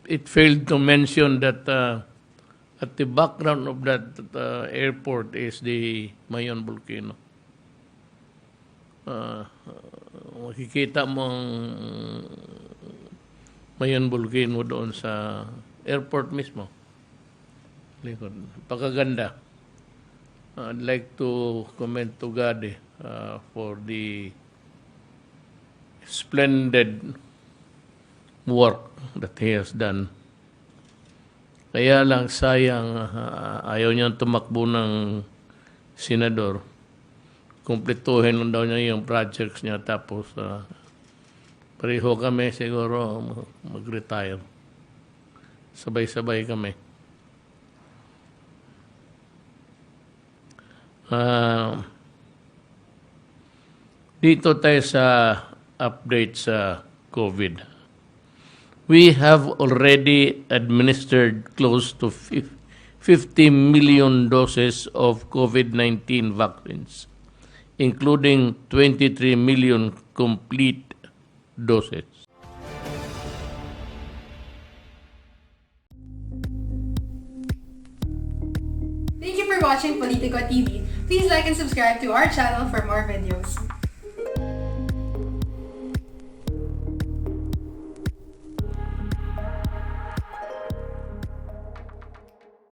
it failed to mention that at the background of that airport is the Mayon volcano. Makikita mo ang Mayon volcano doon sa airport mismo. Likod. Pagkaganda. I'd like to commend Tugade for the splendid work that he has done. Kaya lang sayang ayaw niyang tumakbo ng senador. Kumpletuhin lang daw niya yung projects niya tapos pareho kami siguro mag-retire. Sabay-sabay kami. Dito tayo sa update sa COVID. We have already administered close to 50 million doses of COVID-19 vaccines, including 23 million complete doses. Thank you for watching Politico TV. Please like and subscribe to our channel for more videos.